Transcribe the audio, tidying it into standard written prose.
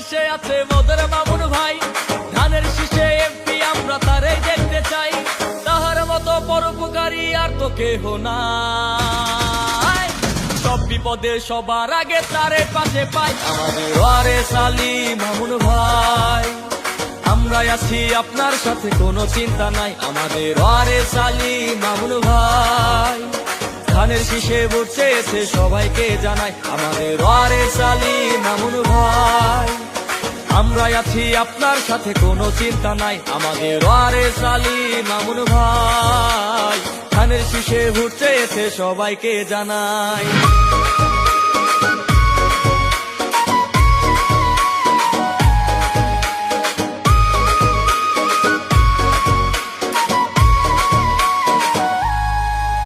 শীর্ষে আছে মোদের মামুন ভাই, ধানের শীষে এমপি আমরা তারাই দেখতে চাই। তাহার মতো পরোপকারী আর তো কেহ নাই, সব বিপদে সবার আগে তারে পাশে পাই আমাদের ওয়ারেস আলী মামুন ভাই। আমরা আছি আপনার সাথে কোনো চিন্তা নাই, আমাদের ওয়ারেস আলী মামুন ভাই। ধানের শীষে ভোট চেয়েছে সবাইকে জানাই আমাদের ওয়ারেস আলী মামুন ভাই। আমরা আছি আপনার সাথে কোনো চিন্তা নাই, আমাদের ওয়ারেস আলী মামুন ভাই। ধানের শীষে ভোট চেয়েছে সবাইকে জানাই।